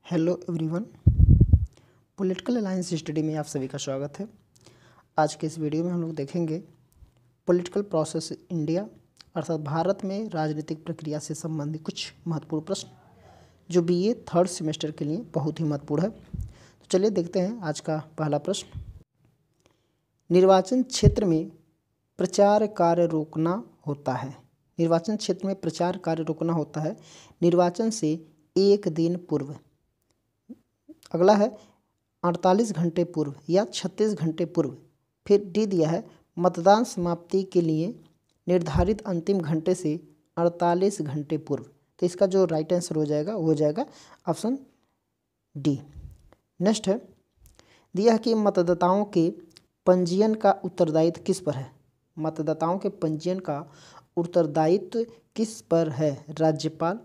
Hello everyone, political alliance study में आप सभी का स्वागत है। आज के इस वीडियो में हम लोग देखेंगे पॉलिटिकल प्रोसेस इंडिया अर्थात भारत में राजनीतिक प्रक्रिया से संबंधित कुछ महत्वपूर्ण प्रश्न जो बीए थर्ड सेमेस्टर के लिए बहुत ही महत्वपूर्ण है। तो चलिए देखते हैं आज का पहला प्रश्न। निर्वाचन क्षेत्र में प्रचार कार्य रोकना होता है। निर्वाचन क्षेत्र में प्रचार कार्य रोकना होता है निर्वाचन से एक दिन पूर्व। अगला है 48 घंटे पूर्व या 36 घंटे पूर्व। फिर डी दिया है मतदान समाप्ति के लिए निर्धारित अंतिम घंटे से 48 घंटे पूर्व। तो इसका जो राइट आंसर हो जाएगा वो हो जाएगा ऑप्शन डी। नेक्स्ट है दिया है कि मतदाताओं के पंजीयन का उत्तरदायित्व किस पर है। मतदाताओं के पंजीयन का उत्तरदायित्व किस पर है? राज्यपाल,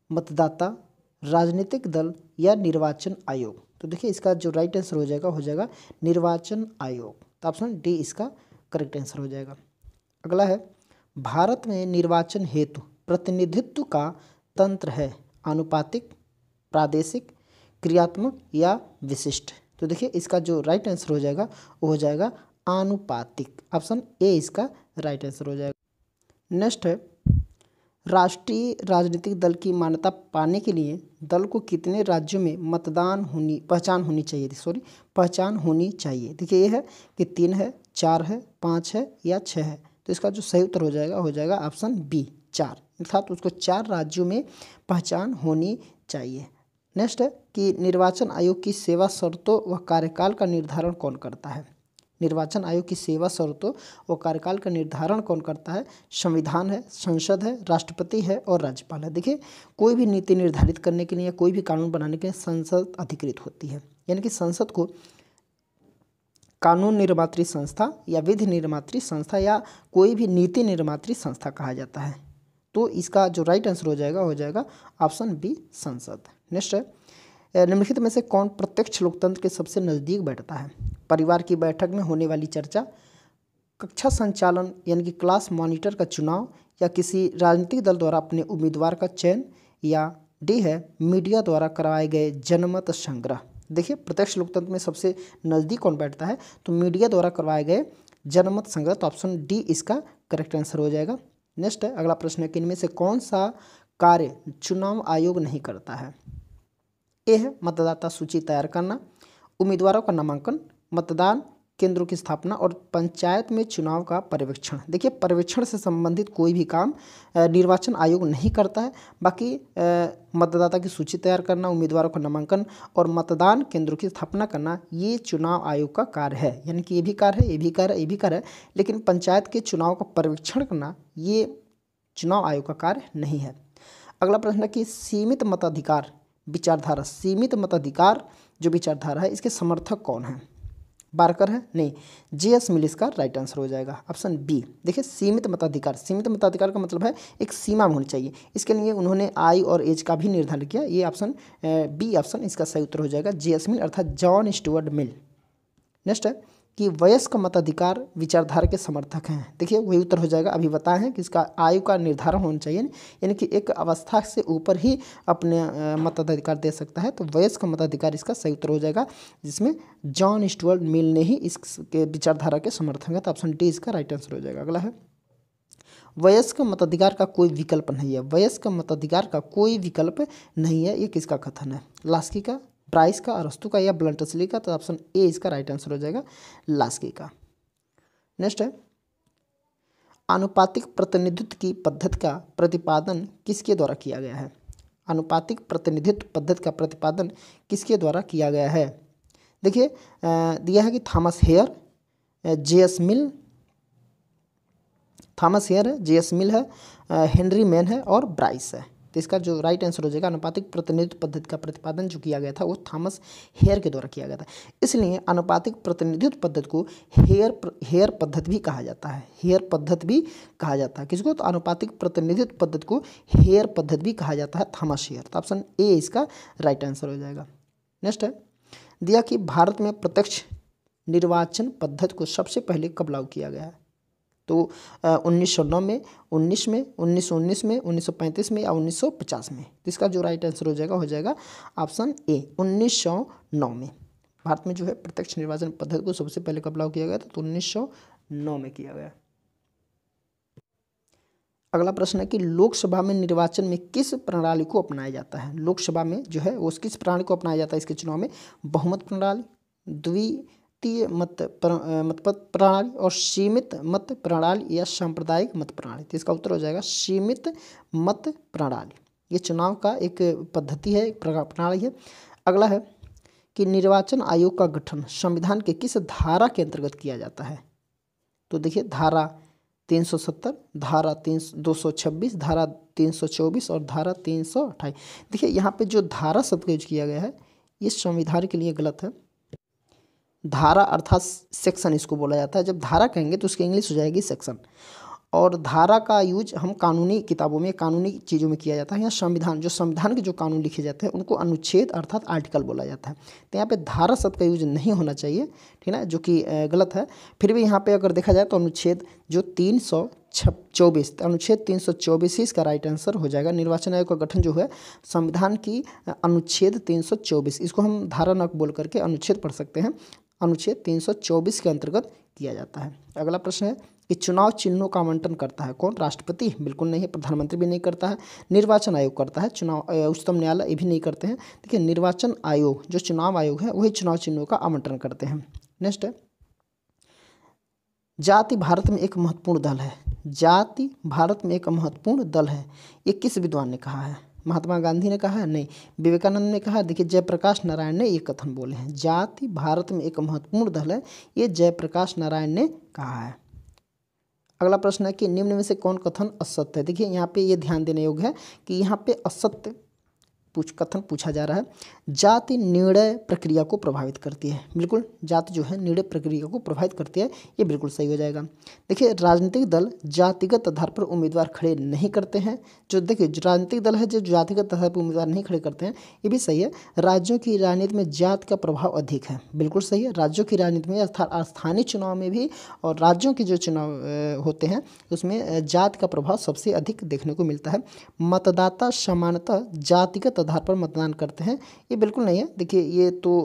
मतदाता, राजनीतिक दल या निर्वाचन आयोग। तो देखिए इसका जो राइट आंसर हो जाएगा निर्वाचन आयोग। तो ऑप्शन डी इसका करेक्ट आंसर हो जाएगा। अगला है भारत में निर्वाचन हेतु प्रतिनिधित्व का तंत्र है आनुपातिक, प्रादेशिक, क्रियात्मक या विशिष्ट। तो देखिए इसका जो राइट आंसर हो जाएगा वो हो जाएगा आनुपातिक। ऑप्शन ए इसका राइट आंसर हो जाएगा। नेक्स्ट है राष्ट्रीय राजनीतिक दल की मान्यता पाने के लिए दल को कितने राज्यों में पहचान होनी चाहिए। देखिए ये है कि 3 है, 4 है, 5 है या 6 है। तो इसका जो सही उत्तर हो जाएगा ऑप्शन बी 4, अर्थात उसको 4 राज्यों में पहचान होनी चाहिए। नेक्स्ट है कि निर्वाचन आयोग की सेवा शर्तों व कार्यकाल का निर्धारण कौन करता है। निर्वाचन आयोग की सेवा शर्तों और कार्यकाल का निर्धारण कौन करता है? संविधान है, संसद है, राष्ट्रपति है और राज्यपाल है। देखिए कोई भी नीति निर्धारित करने के लिए या कोई भी कानून बनाने के लिए संसद अधिकृत होती है, यानी कि संसद को कानून निर्मात्री संस्था या विधि निर्मात्री संस्था या कोई भी नीति निर्मात्री संस्था कहा जाता है। तो इसका जो राइट आंसर हो जाएगा ऑप्शन बी संसद। नेक्स्ट है निम्नलिखित में से कौन प्रत्यक्ष लोकतंत्र के सबसे नज़दीक बैठता है? परिवार की बैठक में होने वाली चर्चा, कक्षा संचालन यानी कि क्लास मॉनिटर का चुनाव, या किसी राजनीतिक दल द्वारा अपने उम्मीदवार का चयन, या डी है मीडिया द्वारा कराए गए जनमत संग्रह। देखिए प्रत्यक्ष लोकतंत्र में सबसे नज़दीक कौन बैठता है? तो मीडिया द्वारा करवाए गए जनमत संग्रह। तो ऑप्शन डी इसका करेक्ट आंसर हो जाएगा। नेक्स्ट है अगला प्रश्न है कि इनमें से कौन सा कार्य चुनाव आयोग नहीं करता है? ए है मतदाता सूची तैयार करना, उम्मीदवारों का नामांकन, मतदान केंद्रों की स्थापना और पंचायत में चुनाव का पर्यवेक्षण। देखिए पर्यवेक्षण से संबंधित कोई भी काम निर्वाचन आयोग नहीं करता है। बाकी मतदाता की सूची तैयार करना, उम्मीदवारों का नामांकन और मतदान केंद्रों की स्थापना करना ये चुनाव आयोग का कार्य है। यानी कि ये भी कार्य है, ये भी कार्य है, ये भी कार्य है, लेकिन पंचायत के चुनाव का पर्यवेक्षण करना ये चुनाव आयोग का कार्य नहीं है। अगला प्रश्न है कि सीमित मताधिकार जो विचारधारा है इसके समर्थक कौन है? बारकर है? नहीं, जेएस मिल इसका राइट आंसर हो जाएगा ऑप्शन बी। देखिए सीमित मताधिकार का मतलब है एक सीमा होनी चाहिए। इसके लिए उन्होंने आयु और एज का भी निर्धारण किया। ये ऑप्शन बी ऑप्शन इसका सही उत्तर हो जाएगा जेएस मिल अर्थात जॉन स्टुअर्ट मिल। नेक्स्ट है कि वयस्क मताधिकार विचारधारा के समर्थक हैं। देखिए वही उत्तर हो जाएगा, अभी बताए हैं कि इसका आयु का निर्धारण होना चाहिए, यानी कि एक अवस्था से ऊपर ही अपने मताधिकार दे सकता है। तो वयस्क मताधिकार इसका सही उत्तर हो जाएगा, जिसमें जॉन स्टुअर्ट मिल ने ही इसके विचारधारा के समर्थक हैं। तो ऑप्शन डी इसका राइट आंसर हो जाएगा। अगला है वयस्क मताधिकार का कोई विकल्प नहीं है। वयस्क मताधिकार का कोई विकल्प नहीं है, ये किसका कथन है? लास्की का, ब्राइस का, अरस्तू का या ब्लंटसली का? तो ऑप्शन ए इसका राइट आंसर हो जाएगा लास्की का। नेक्स्ट है आनुपातिक प्रतिनिधित्व की पद्धति का प्रतिपादन किसके द्वारा किया गया है? आनुपातिक प्रतिनिधित्व पद्धति का प्रतिपादन किसके द्वारा किया गया है? देखिए दिया है कि थॉमस हेयर, जेएस मिल है, हेनरी मैन है और ब्राइस है। तो इसका जो राइट आंसर हो जाएगा आनुपातिक प्रतिनिधित्व पद्धति का प्रतिपादन जो किया गया था वो थॉमस हेयर के द्वारा किया गया था। इसलिए आनुपातिक प्रतिनिधित्व पद्धति को हेयर पद्धति भी कहा जाता है। हेयर पद्धति भी कहा जाता है किसको? तो आनुपातिक प्रतिनिधित्व पद्धति को हेयर पद्धति भी कहा जाता है, थॉमस हेयर। तो ऑप्शन ए इसका राइट आंसर हो जाएगा। नेक्स्ट है दिया कि भारत में प्रत्यक्ष निर्वाचन पद्धति को सबसे पहले कब लागू किया गया है? तो 1909 में, 19 में, 1919 में, 1935 में या 1950 में। तो इसका जो राइट आंसर हो जाएगा ऑप्शन ए 1909 में। भारत में जो है प्रत्यक्ष निर्वाचन पद्धति को सबसे पहले कब लागू किया गया था, तो 1909 में किया गया। अगला प्रश्न है कि लोकसभा में निर्वाचन में किस प्रणाली को अपनाया जाता है। लोकसभा में जो है वो किस प्रणाली को अपनाया जाता है इसके चुनाव में, बहुमत प्रणाली, द्वितीय मत प्रणाली और सीमित मत प्रणाली या सांप्रदायिक मत प्रणाली। तो इसका उत्तर हो जाएगा सीमित मत प्रणाली। ये चुनाव का एक पद्धति है, एक प्रणाली है। अगला है कि निर्वाचन आयोग का गठन संविधान के किस धारा के अंतर्गत किया जाता है। तो देखिए धारा 370, धारा 226, धारा 324 और धारा 328। देखिए यहाँ पे जो धारा शब्द का यूज किया गया है ये संविधान के लिए गलत है। धारा अर्थात सेक्शन इसको बोला जाता है। जब धारा कहेंगे तो उसकी इंग्लिश हो जाएगी सेक्शन। और धारा का यूज हम कानूनी किताबों में, कानूनी चीज़ों में किया जाता है। यहाँ संविधान, जो संविधान के जो कानून लिखे जाते हैं उनको अनुच्छेद अर्थात आर्टिकल बोला जाता है। तो यहाँ पे धारा शब्द का यूज नहीं होना चाहिए, ठीक है, जो कि गलत है। फिर भी यहाँ पे अगर देखा जाए तो अनुच्छेद जो 324, अनुच्छेद 324 ही इसका राइट आंसर हो जाएगा। निर्वाचन आयोग का गठन जो है संविधान की अनुच्छेद 324, इसको हम धारा न बोल करके अनुच्छेद पढ़ सकते हैं। अनुच्छेद 324 के अंतर्गत किया जाता है। अगला प्रश्न है कि चुनाव चिन्हों का आवंटन करता है कौन, राष्ट्रपति बिल्कुल नहीं है, प्रधानमंत्री भी नहीं करता है, निर्वाचन आयोग करता है, चुनाव उच्चतम न्यायालय ये भी नहीं करते हैं। देखिए निर्वाचन आयोग जो चुनाव आयोग है वही चुनाव चिन्हों का आवंटन करते हैं। नेक्स्ट है जाति भारत में एक महत्वपूर्ण दल है। जाति भारत में एक महत्वपूर्ण दल है, ये किस विद्वान ने कहा है। महात्मा गांधी ने कहा है, नहीं, विवेकानंद ने कहा। देखिए जयप्रकाश नारायण ने ये कथन बोले हैं, जाति भारत में एक महत्वपूर्ण दल है, ये जयप्रकाश नारायण ने कहा है। अगला प्रश्न है कि निम्न में से कौन कथन असत्य है। देखिए यहाँ पे ये ध्यान देने योग्य है कि यहाँ पे असत्य कथन पूछा जा रहा है। जाति निर्णय प्रक्रिया को प्रभावित करती है, बिल्कुल जाति जो है निर्णय प्रक्रिया को प्रभावित करती है, ये बिल्कुल सही हो जाएगा। देखिए राजनीतिक दल जातिगत आधार पर उम्मीदवार खड़े नहीं करते हैं। जो देखिए राजनीतिक दल है जो जातिगत आधार पर उम्मीदवार नहीं खड़े करते हैं, ये भी सही है। राज्यों की राजनीति में जाति का प्रभाव अधिक है, बिल्कुल सही है। राज्यों की राजनीति में स्थानीय चुनाव में भी और राज्यों के जो चुनाव होते हैं उसमें जाति का प्रभाव सबसे अधिक देखने को मिलता है। मतदाता सामान्यतः जातिगत आधार पर मतदान करते हैं, ये बिल्कुल नहीं है। देखिए ये तो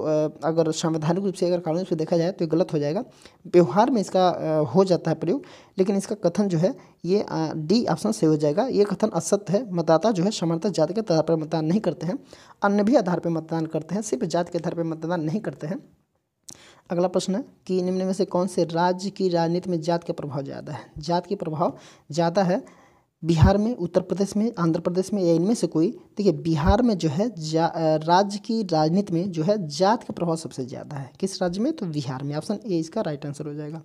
अगर संवैधानिक रूप से, अगर कानून से देखा जाए तो ये गलत हो जाएगा। व्यवहार में इसका हो जाता है प्रयोग, लेकिन इसका कथन जो है ये डी ऑप्शन से हो जाएगा। ये कथन असत्य है। मतदाता जो है सामान्यतः जाति के आधार पर मतदान नहीं करते हैं, अन्य भी आधार पर मतदान करते हैं, सिर्फ जाति के आधार पर मतदान नहीं करते हैं। अगला प्रश्न है कि निम्न में से कौन से राज्य की राजनीति में जाति का प्रभाव ज़्यादा है। जाति के प्रभाव ज़्यादा है बिहार में, उत्तर प्रदेश में, आंध्र प्रदेश में, या इनमें से कोई। देखिए बिहार में जो है राज्य की राजनीति में जो है जाति का प्रभाव सबसे ज़्यादा है। किस राज्य में, तो बिहार में। ऑप्शन ए इसका राइट आंसर हो जाएगा।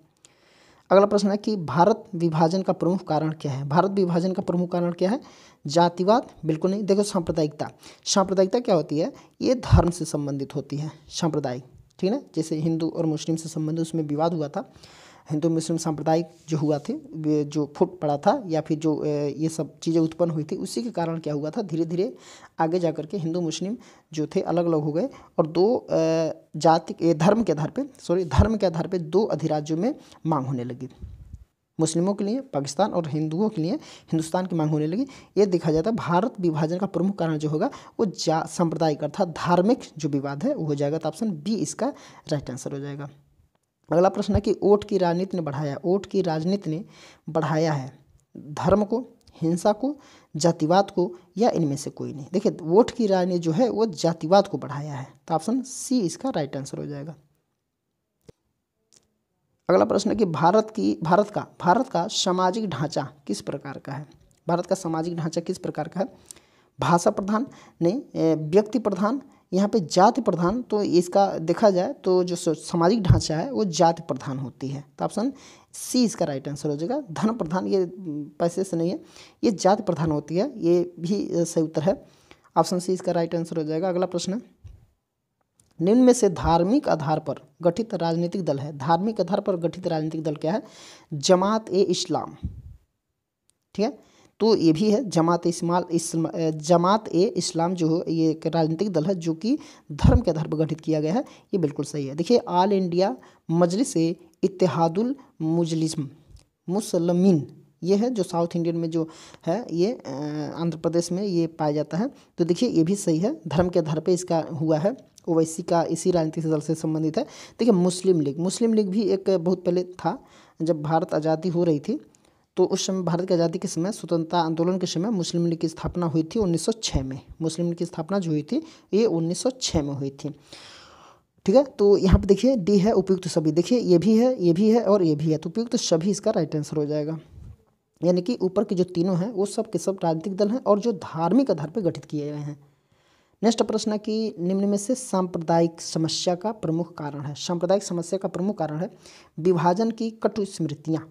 अगला प्रश्न है कि भारत विभाजन का प्रमुख कारण क्या है। भारत विभाजन का प्रमुख कारण क्या है, जातिवाद बिल्कुल नहीं। देखो सांप्रदायिकता, सांप्रदायिकता क्या होती है, ये धर्म से संबंधित होती है सांप्रदायिक, ठीक है ना। जैसे हिंदू और मुस्लिम से संबंधित उसमें विवाद हुआ था, हिंदू मुस्लिम सांप्रदायिक जो हुआ थे, जो फूट पड़ा था या फिर जो ये सब चीज़ें उत्पन्न हुई थी, उसी के कारण क्या हुआ था, धीरे धीरे आगे जा कर के हिंदू मुस्लिम जो थे अलग अलग हो गए और दो धर्म के आधार पे दो अधिराज्यों में मांग होने लगी। मुस्लिमों के लिए पाकिस्तान और हिंदुओं के लिए हिंदुस्तान की मांग होने लगी। ये देखा जाता है भारत विभाजन का प्रमुख कारण जो होगा वो सांप्रदायिक अर्थात धार्मिक जो विवाद है वो हो जाएगा। तो ऑप्शन बी इसका राइट आंसर हो जाएगा। अगला प्रश्न है कि वोट की राजनीति ने बढ़ाया, वोट की राजनीति ने बढ़ाया है धर्म को, हिंसा को, जातिवाद को, या इनमें से कोई नहीं। देखिए वोट की राजनीति जो है वो जातिवाद को बढ़ाया है, तो ऑप्शन सी इसका राइट आंसर हो जाएगा। अगला प्रश्न है कि भारत का सामाजिक ढांचा किस प्रकार का है। भारत का सामाजिक ढांचा किस प्रकार का है, भाषा प्रधान नहीं, व्यक्ति प्रधान, यहाँ पे जाति प्रधान। तो इसका देखा जाए तो जो सामाजिक ढांचा है वो जाति प्रधान होती है, तो ऑप्शन सी इसका राइट आंसर हो जाएगा। धन प्रधान ये पैसे से नहीं है, ये जाति प्रधान होती है, ये भी सही उत्तर है। ऑप्शन सी इसका राइट आंसर हो जाएगा। अगला प्रश्न, निम्न में से धार्मिक आधार पर गठित राजनीतिक दल है। धार्मिक आधार पर गठित राजनीतिक दल क्या है, जमात ए इस्लाम, ठीक है, तो ये भी है जमात ए इस्लाम जो है ये एक राजनीतिक दल है जो कि धर्म के आधार पर गठित किया गया है, ये बिल्कुल सही है। देखिए ऑल इंडिया मजलिस ए इत्तेहादुल मुसलमिन ये है जो साउथ इंडियन में जो है ये आंध्र प्रदेश में ये पाया जाता है। तो देखिए ये भी सही है, धर्म के आधार पे इसका हुआ है, ओवैसी का इसी राजनीतिक दल से संबंधित है। देखिए मुस्लिम लीग भी एक बहुत पहले था, जब भारत आज़ादी हो रही थी तो उस समय भारत की आज़ादी के समय स्वतंत्रता आंदोलन के समय मुस्लिम लीग की स्थापना हुई थी 1906 में। मुस्लिम लीग की स्थापना जो हुई थी ये 1906 में हुई थी। ठीक है, तो यहाँ पे देखिए डी है उपयुक्त सभी, देखिए ये भी है, ये भी है और ये भी है, तो उपयुक्त सभी इसका राइट आंसर हो जाएगा। यानी कि ऊपर के जो तीनों हैं वो सब के सब राजनीतिक दल हैं और जो धार्मिक आधार पर गठित किए गए हैं। नेक्स्ट प्रश्न है कि निम्न में से सांप्रदायिक समस्या का प्रमुख कारण है। सांप्रदायिक समस्या का प्रमुख कारण है विभाजन की कटु स्मृतियाँ,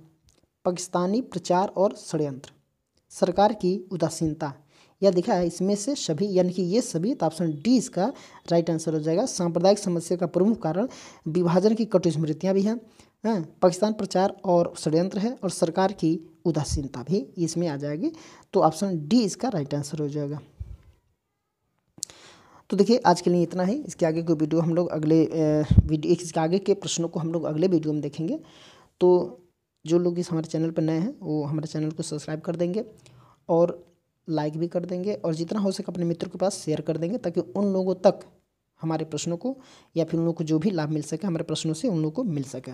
पाकिस्तानी प्रचार और षड्यंत्र, सरकार की उदासीनता, या देखा है इसमें से सभी, यानी कि ये सभी, तो ऑप्शन डी इसका राइट आंसर हो जाएगा। सांप्रदायिक समस्या का प्रमुख कारण विभाजन की कटु स्मृतियाँ भी हैं, पाकिस्तान प्रचार और षड्यंत्र है, और सरकार की उदासीनता भी इसमें आ जाएगी। तो ऑप्शन डी इसका राइट आंसर हो जाएगा। तो देखिए आज के लिए इतना ही, इसके आगे कोई वीडियो हम लोग अगले इसके आगे के प्रश्नों को हम लोग अगले वीडियो में देखेंगे। तो जो लोग इस हमारे चैनल पर नए हैं वो हमारे चैनल को सब्सक्राइब कर देंगे और लाइक भी कर देंगे, और जितना हो सके अपने मित्रों के पास शेयर कर देंगे, ताकि उन लोगों तक हमारे प्रश्नों को या फिर उन लोगों को जो भी लाभ मिल सके हमारे प्रश्नों से उन लोगों को मिल सके।